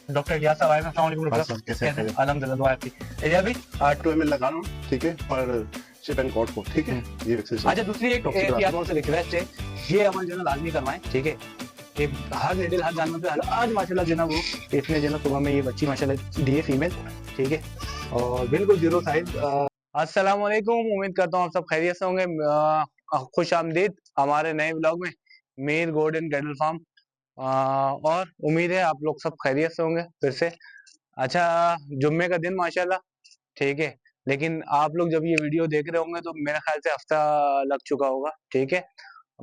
Doctor Ilyas साहब आए हैं। अस्सलाम वालेकुम हाँ डॉक्टर सर, साहब, कैसे कैसे हैं? हैं? अल्हम्दुलिल्लाह, दुआ है आपकी। इलियास भाई, 2 ml लगा लो, ठीक है, पर शिप एंड कोड को, ठीक है, ये वैक्सीनेशन अच्छा दूसरी एक टॉक्सिक आप लोगों से रिक्वेस्ट है, ये अमल जो है ना लाजमी करवाएं, ठीक है। ये हर निडल हर जानवर पे आज माशाल्लाह जो है ना वो इसने जो है ना सुबह में ये बच्ची माशाल्लाह दी है फीमेल, ठीक है, और बिल्कुल जीरो साइज। अस्सलाम वालेकुम, उम्मीद करता हूँ आप सब खैरियत से होंगे। खुश आमदीद हमारे नए ब्लॉग में, मीर गोल्डन कैटल फार्म। और उम्मीद है आप लोग सब खैरियत से होंगे फिर से। अच्छा, जुम्मे का दिन माशाल्लाह, ठीक है, लेकिन आप लोग जब ये वीडियो देख रहे होंगे तो मेरे ख्याल से हफ्ता लग चुका होगा, ठीक है।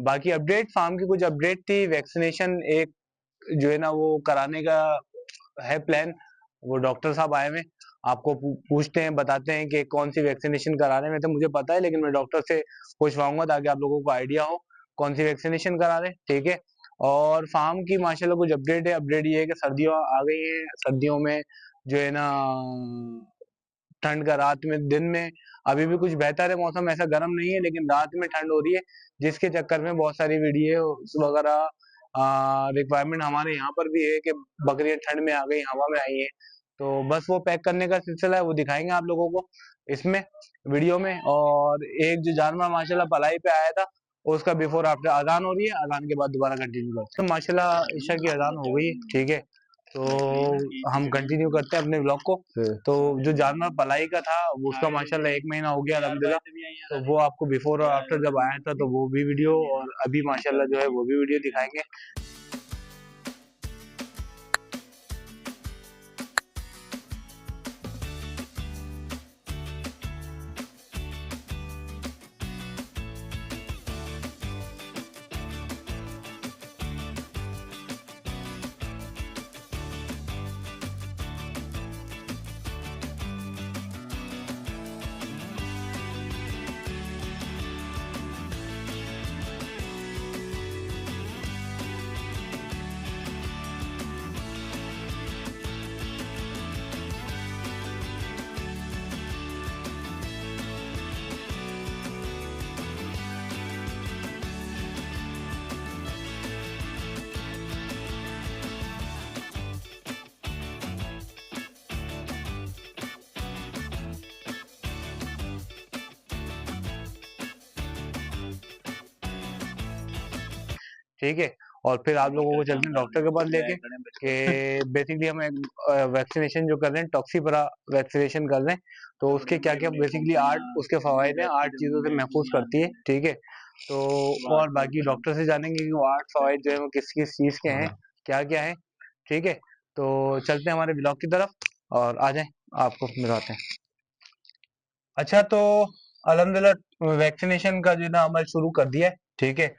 बाकी अपडेट, फार्म की कुछ अपडेट थी, वैक्सीनेशन एक जो है ना वो कराने का है प्लान। वो डॉक्टर साहब आए हुए, आपको पूछते हैं, बताते हैं कि कौन सी वैक्सीनेशन कराने में। तो मुझे पता है, लेकिन मैं डॉक्टर से पूछवाऊंगा ताकि आप लोगों को आइडिया हो कौन सी वैक्सीनेशन करा रहे हैं, ठीक है। और फार्म की माशाल्लाह कुछ अपडेट है। अपडेट ये है कि सर्दियों आ गई है, सर्दियों में जो है ना ठंड का रात में, दिन में अभी भी कुछ बेहतर है मौसम, ऐसा गर्म नहीं है, लेकिन रात में ठंड हो रही है, जिसके चक्कर में बहुत सारी वीडियो वगैरह रिक्वायरमेंट हमारे यहाँ पर भी है कि बकरियां ठंड में आ गई, हवा में आई है। तो बस वो पैक करने का सिलसिला है, वो दिखाएंगे आप लोगों को इसमें वीडियो में। और एक जो जानवर माशाल्लाह पलाई पे आया था, उसका बिफोर आफ्टर अजान हो रही है, अजान के बाद दोबारा कंटिन्यू करते हैं। तो माशाल्लाह ईशा की अजान हो गई है, ठीक है, तो हम कंटिन्यू करते हैं अपने ब्लॉग को। है। तो जो जानवर पलाई का था वो उसका माशाल्लाह 1 महीना हो गया अल्हम्दुलिल्लाह। तो वो आपको बिफोर और आफ्टर जब आया था तो वो भी वीडियो, और अभी माशाल्लाह जो है वो भी वीडियो दिखाएंगे। ठीक है, और फिर आप लोगों को चलते हैं डॉक्टर के पास लेके कि बेसिकली हम वैक्सीनेशन जो कर रहे हैं, टॉक्सीपरा वैक्सीनेशन कर रहे हैं। तो उसके क्या क्या बेसिकली 8 उसके फवायद हैं, 8 चीजों से महफूज करती है, ठीक है। तो और बाकी डॉक्टर से जानेंगे कि वो 8 फवायद जो है वो किस किस चीज के हैं, क्या क्या है, ठीक है। तो चलते हैं हमारे ब्लॉग की तरफ और आ जाएं, आपको मिलाते हैं। अच्छा, तो अल्हम्दुलिल्लाह वैक्सीनेशन का जो है ना अमल शुरू कर दिया है, ठीक है।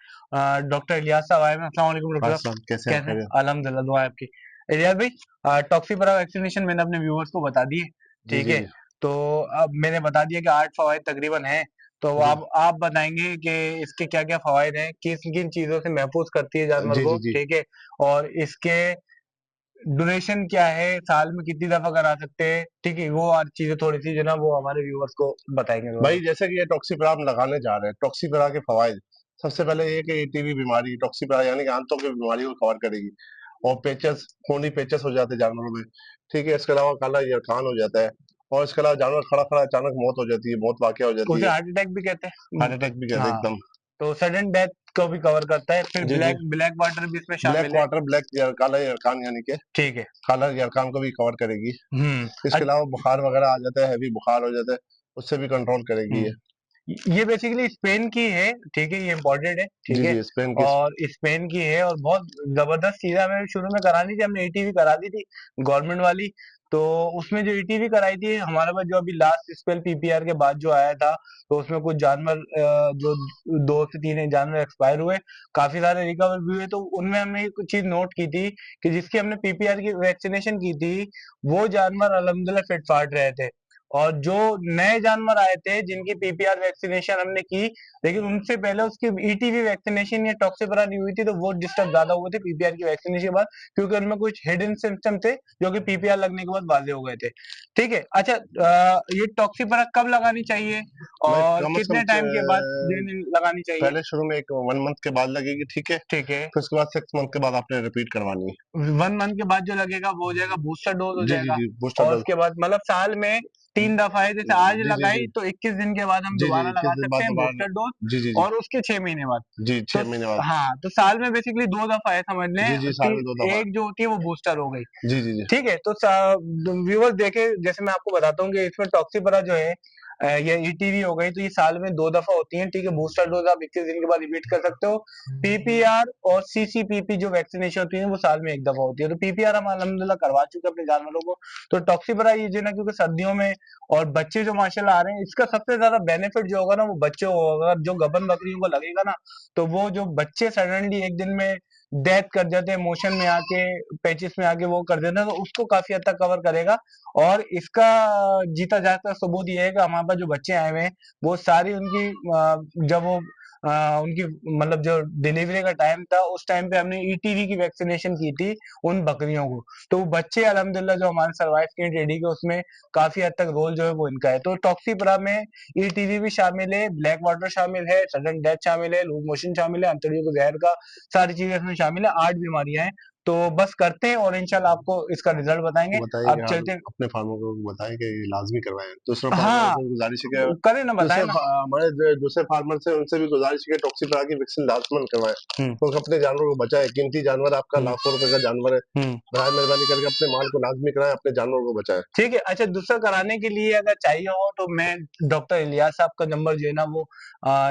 डॉक्टर इलियास साहब आए हैं। अस्सलाम वालेकुम हाँ डॉक्टर साहब, सर, कैसे हैं? कैसे हैं? खैरियत? अल्हम्दुलिल्लाह, दुआ है आपकी। इलियास भाई, टॉक्सीपरा वैक्सीनेशन मैंने अपने व्यूअर्स को बता दी है, जी ठीक जी है। जी तो अब मैंने बता दिया कि 8 फवायद तकरीबन हैं। तो जी आप बताएंगे कि इसके क्या क्या फवायद हैं, किस किन चीजों से महफूज करती है जानवर जी को, जी जी ठीक है। और इसके ड्यूरेशन क्या है, साल में कितनी दफा करा सकते हैं, ठीक है। वो और चीजें थोड़ी सी जो ना वो हमारे व्यूअर्स को बताएंगे थोड़ा भाई, सा। जैसे कि ये टॉक्सिपरा हम लगाने जा रहे हैं, टॉक्सिपरा के फवाइद सबसे पहले ये कि टीबी बीमारी, टॉक्सिपरा यानी कि आंतों की बीमारी को कवर करेगी। और पेचस, खूनी पेचस हो जाते हैं जानवरों में, ठीक है। इसके अलावा काला यरकान हो जाता है। और इसके अलावा जानवर खड़ा खड़ा अचानक मौत हो जाती है, मौत वाकया हो जाती उसे है। हार्ट अटैक भी कहते हैं। हार्ट अटैक भी कहते हैं हाँ, एकदम। तो सडन डेथ को भी कवर करता है। फिर जी जी। ब्लैक ब्लैक वाटर भी इसमें ब्लैक शामिल है, वाटर, काला यरकान यानी कि ठीक है। काला यरकान को भी कवर करेगी। हम्म। इसके अच- अलावा बुखार वगैरह आ जाता है, हैवी बुखार हो जाता है, उससे भी कंट्रोल करेगी ये। ये बेसिकली स्पेन की है, ठीक है, ये इम्पोर्टेड है, ठीक जी है। जी, स्पेन की। और स्पेन की है, और बहुत जबरदस्त चीज है। हमें शुरू में करानी थी, हमने ईटीवी करा दी थी गवर्नमेंट वाली। तो उसमें जो ईटीवी कराई थी हमारे पास, जो अभी लास्ट स्पेल पीपीआर के बाद जो आया था, तो उसमें कुछ जानवर जो 2 से 3 जानवर एक्सपायर हुए, काफी सारे रिकवर भी हुए। तो उनमें हमने एक चीज नोट की थी कि जिसकी हमने पीपीआर की वैक्सीनेशन की थी, वो जानवर अल्हम्दुलिल्लाह फिट फाट रहे थे। और जो नए जानवर आए थे जिनकी पीपीआर वैक्सीनेशन हमने की, लेकिन उनसे पहले उसकी ईटीवी वैक्सीनेशन या टॉक्सिफेरा नहीं हुई थी, तो वो डिस्टर्ब ज्यादा हुए थे पीपीआर की वैक्सीनेशन के बाद, क्योंकि उनमें कुछ हिडन सिम्टम थे जो कि पीपीआर लगने के बाद वाजे हो गए थे। ठीक है, अच्छा ये टॉक्सिफेरा कब लगानी चाहिए मैं और कम से कितने कम टाइम के बाद लगानी चाहिए? पहले शुरू में एक 1 मंथ के बाद लगेगी, ठीक है। ठीक है, फिर उसके बाद 6 मंथ के बाद आपने रिपीट करवानी है। 1 मंथ के बाद जो लगेगा वो हो जाएगा बूस्टर डोज हो जी जी जाएगा। जी, बूस्टर और डोज। उसके बाद मतलब साल में 3 दफा है, जैसे आज जी जी जी लगाई तो 21 दिन के बाद हम जी जी, दोबारा लगा 21 दिन सकते बाद हैं दोबारा। बूस्टर डोज, जी जी जी और उसके 6 महीने बाद। जी, तो 6 महीने बाद। हाँ, तो साल में बेसिकली 2 दफा है, समझ लें। जी जी, साल में 2 दफा। एक जो होती है वो बूस्टर हो गई। जी जी जी ठीक है, तो व्यूअर्स देखे, जैसे मैं आपको बताता हूँ कि इसमें टॉक्सिफेरा जो है ये ईटीवी हो गई, तो ये साल में 2 दफा होती है। ठीक है, बूस्टर डोज आप 21 दिन के बाद रिपीट कर सकते हो। पीपीआर और सीसीपीपी जो वैक्सीनेशन होती है वो साल में 1 दफा होती है। तो पीपीआर हम अल्हम्दुलिल्लाह करवा चुके हैं अपने जानवरों को। तो टॉक्सिफेरा ये जो है ना, क्योंकि सर्दियों में और बच्चे जो माशाल्लाह आ रहे हैं, इसका सबसे ज्यादा बेनिफिट जो होगा ना वो बच्चों को होगा। जो गबन बकरियों को लगेगा ना, तो वो जो बच्चे सडनली एक दिन में डेथ कर जाते हैं, मोशन में आके, पैचिस में आके वो कर देते हैं, तो उसको काफी हद तक कवर करेगा। और इसका जीता जागता सबूत ये है कि हमारे पास जो बच्चे आए हुए हैं, वो सारी उनकी जब वो उनकी मतलब जो डिलीवरी का टाइम था, उस टाइम पे हमने ईटीवी की वैक्सीनेशन की थी उन बकरियों को। तो वो बच्चे अल्हम्दुलिल्लाह जो हमारे सर्वाइव किए टेडी के, उसमें काफी हद तक रोल जो है वो इनका है। तो टॉक्सीपरा में ईटीवी भी शामिल है, ब्लैक वाटर शामिल है, सडन डेथ शामिल है, लूज मोशन शामिल है, अंतड़ियों के जहर का, सारी चीजें इसमें शामिल है। 8 बीमारियां हैं। तो बस करते हैं और इंशाल्लाह आपको इसका रिजल्ट बताएंगे। बताइए कि अब आप चलते हैं। अपने फार्मर को बताएं कि ये लाजमी करवाएं। दूसरा फार्मर हाँ, से गुजारिश है कि करें ना, बताए ना। हमारे दूसरे फार्मर से उनसे भी गुजारिश है कि टॉक्सीफेरा की वैक्सीन लाजमन करवाएं, हम्म तो अपने जानवर को बचाएं। कीमती जानवर आपका, हम्म लाखों रुपए का जानवर है। हम्म बराए मेहरबानी करके अपने माल को लाजमी कराएं, अपने जानवर को बचाएं। ठीक है, अच्छा दूसरा कराने के लिए अगर चाहिए हो तो मैं डॉक्टर इलियास साहब का नंबर जो है ना वो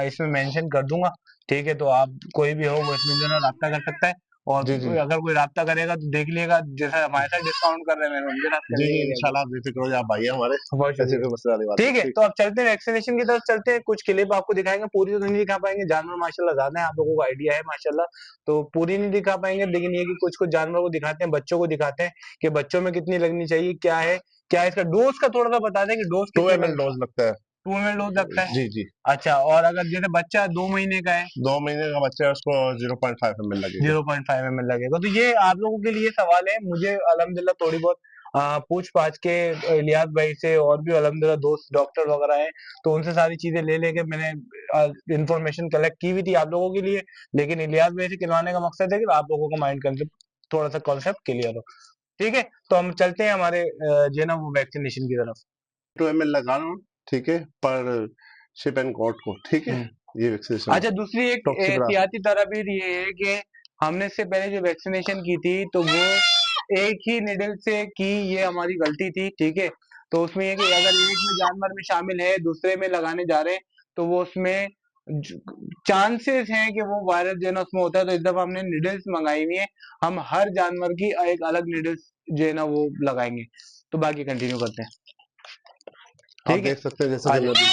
इसमें मेंशन कर दूंगा। ठीक है, तो आप कोई भी हो वो इसमें जो है ना राब्ता कर सकता है। और जी जी अगर कोई राब्ता करेगा तो देख लिएगा, जैसा हमारे साथ डिस्काउंट कर रहे हैं मैंने उनके साथ कर जी जी, लिएगा। इंशाल्लाह आप बेफिक्र हो जाए, आप आइए हमारे। बहुत ऐसी शुक्रिया। कोई मसला वाली बात ठीक नहीं, है, ठीक। तो अब चलते हैं वैक्सीनेशन की तरफ, चलते हैं। कुछ क्लिप आपको दिखाएंगे, पूरी तो नहीं दिखा पाएंगे, जानवर माशाल्लाह ज्यादा है, आप लोगों को आइडिया है माशाल्लाह, तो पूरी नहीं दिखा पाएंगे, लेकिन ये कि कुछ कुछ जानवर को दिखाते हैं, बच्चों को दिखाते हैं कि बच्चों में कितनी लगनी चाहिए, क्या है, क्या इसका डोज का थोड़ा सा बता दें कि डोज 2 कितने ml लग, डोज लगता है। 2 ml डोज लगता है। जी जी, अच्छा, और अगर जैसे बच्चा 2 महीने का है, 2 महीने का बच्चा है, उसको 0.5 ml लगेगा। 0.5 ml लगेगा। तो ये आप लोगों के लिए सवाल है, मुझे अल्हम्दुलिल्लाह थोड़ी बहुत पूछ पाछ के इलियास भाई से, और भी अल्हम्दुलिल्लाह दोस्त डॉक्टर वगैरह हैं, तो उनसे सारी चीजें ले लेके मैंने इंफॉर्मेशन कलेक्ट की हुई थी आप लोगों के लिए। लेकिन इलियास भाई से करवाने का मकसद है कि आप लोगों का माइंड कंसेप्ट थोड़ा सा कॉन्सेप्ट क्लियर हो। ठीक है, तो हम चलते हैं हमारे जो है ना वो वैक्सीनेशन की तरफ। 2 ml लगा रहा हूँ, ठीक है, पर शिप एंड कोट को, ठीक है। हम्म ये वैक्सीनेशन है अच्छा, दूसरी एक टॉक्सिफेरा। एहतियाती तदबीर ये है कि हमने इससे पहले जो वैक्सीनेशन की थी, तो वो एक ही निडल से की, ये हमारी गलती थी। ठीक है, तो उसमें ये कि अगर एक में जानवर में शामिल है, दूसरे में लगाने जा रहे हैं, तो वो उसमें चांसेस हैं कि वो वायरस जो है ना उसमें होता है। तो इस दफा हमने निडल्स मंगाई हुई है, हम हर जानवर की एक अलग निडल्स जो है ना वो लगाएंगे। तो बाकी कंटिन्यू करते हैं। आप ठीक है, देख सकते हैं जैसे आ कि मैं जाओ।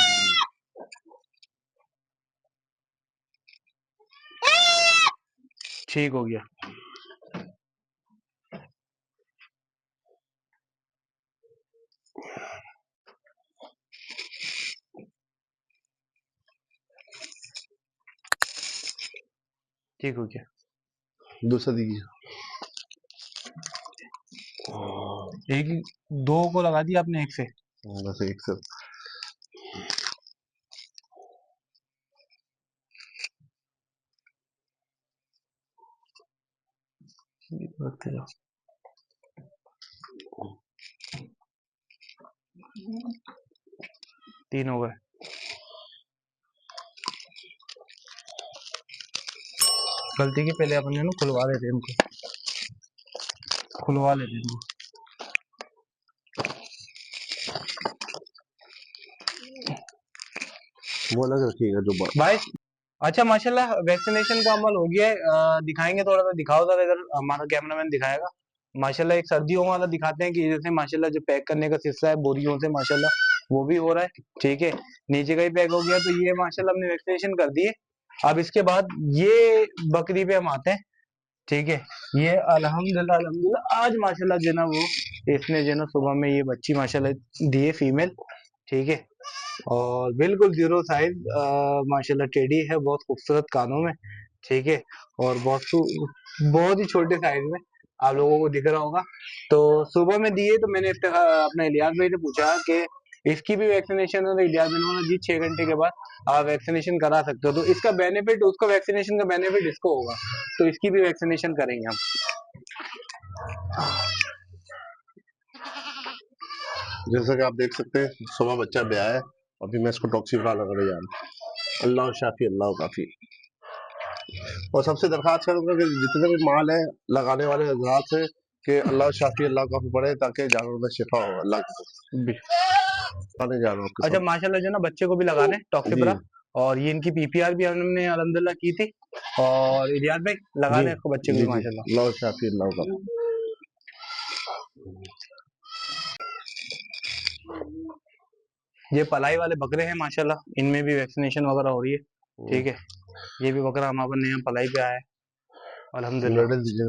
ठीक हो गया। ठीक हो गया। दूसरा दीजिए। एक ही, दो को लगा दिया आपने एक से। बस एक से। रखते जाओ। 3 हो गए। गलती की पहले अपन ने ना खुलवा लेते इनको, खुलवा लेते इनको। वो अलग रखिएगा जो भाई, अच्छा माशाल्लाह वैक्सीनेशन का अमल हो गया है। दिखाएंगे थोड़ा सा, दिखाओ जरा इधर, हमारा कैमरामैन दिखाएगा। माशाल्लाह एक सर्दियों वाला दिखाते हैं कि जैसे माशाल्लाह जो पैक करने का सिलसिला है बोरियों से माशाल्लाह वो भी हो रहा है। ठीक है, नीचे का ही पैक हो गया, तो ये माशाल्लाह हमने वैक्सीनेशन कर दी है। अब इसके बाद ये बकरी पे हम आते हैं। ठीक है। ये अल्हम्दुलिल्लाह अल्हम्दुलिल्लाह आज माशाल्लाह जो है ना वो इसने जो है ना सुबह में ये बच्ची माशाल्लाह दी है फीमेल। ठीक है। और बिल्कुल जीरो साइज माशाल्लाह टेडी है, बहुत खूबसूरत कानों में। ठीक है। और बहुत ही छोटे साइज में आप लोगों को दिख रहा होगा। तो सुबह में दिए तो मैंने अपने इलियास भाई से पूछा कि इसकी भी वैक्सीनेशन है, तो इलियास भाई ने बोला जी 6 घंटे के बाद आप वैक्सीनेशन करा सकते हो। तो इसका बेनिफिट, उसका वैक्सीनेशन का बेनिफिट इसको होगा, तो इसकी भी वैक्सीनेशन करेंगे हम। जैसा कि आप देख सकते हैं सुबह बच्चा ब्याह है, अभी मैं इसको टॉक्सीफ्रा लगाने जा रहा हूँ। अल्लाह शाफी अल्लाह काफी। और सबसे दरखास्त करूंगा कि जितने भी माल है लगाने वाले हजरात से कि अल्लाह शाफी अल्लाह काफी पढ़े ताकि जानवर में शिफा हो। अल्लाह की बताने जा रहा हूँ आपके अच्छा साथ। माशाल्लाह जो है ना बच्चे को भी लगाने जी टॉक्सिपरा, और ये इनकी पीपीआर भी हमने अल्हम्दुलिल्लाह की थी। और इलियास भाई लगा जी दें इसको बच्चे को जी भी जी माशाल्लाह। अल्लाह शाफी अल्लाह काफी। ये पलाई वाले बकरे हैं माशाल्लाह, इनमें भी वैक्सीनेशन वगैरह हो रही है। ठीक है। ये भी बकरा हमारे नया पलाई पे आया है अल्हम्दुलिल्लाह। लड़े दीजिए।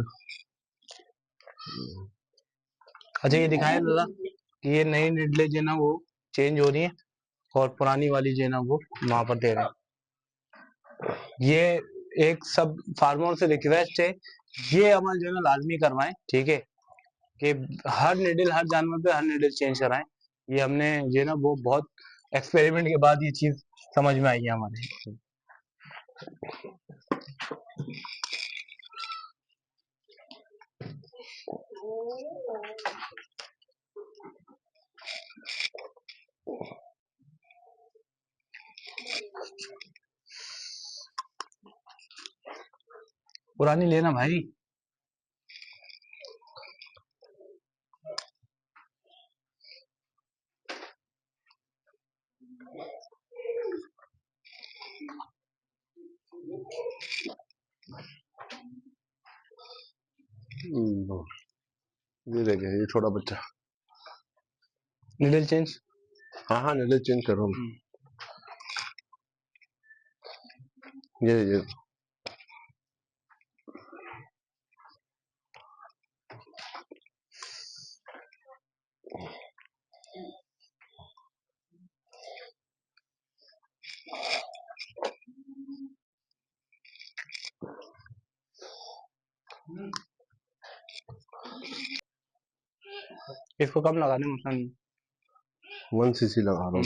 अच्छा ये दिखाएं दादा कि ये नई निडले जो है ना वो चेंज हो रही है, और पुरानी वाली जो है ना वो वहां पर दे रहे हैं। ये एक सब फार्मर से रिक्वेस्ट है, ये अमल जो है ना लाजमी करवाएं। ठीक है। कि हर निडल, हर जानवर पे हर निडल चेंज कराएं। ये हमने जो है ना वो बहुत एक्सपेरिमेंट के बाद ये चीज समझ में आई है हमारे। पुरानी लेना भाई। ये देखिए ये छोटा बच्चा। Needle change. हाँ हाँ नीले चेंज कर रहा हूँ। ये इसको कम लगाने मसला नहीं। 1 cc लगा रहा हूँ।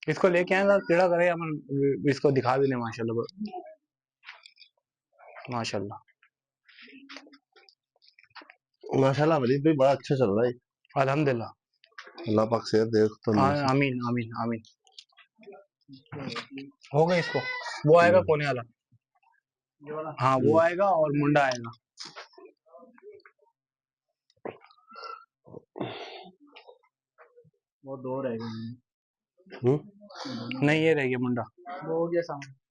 इसको लेके आए ना कीड़ा करे, हम इसको दिखा भी नहीं माशाल्लाह माशाल्लाह। माशाल्लाह वलीद भाई बड़ा अच्छा चल रहा है। अल्हम्दुलिल्लाह। अल्लाह पाक सेहत दे तंदुरुस्ती। आमीन आमीन आमीन। हो गए इसको। वो आएगा कोने वाला। हाँ वो आएगा और मुंडा आएगा। वो दो रह गए। नहीं ये रह गया मुंडा। वो हो गया सामने।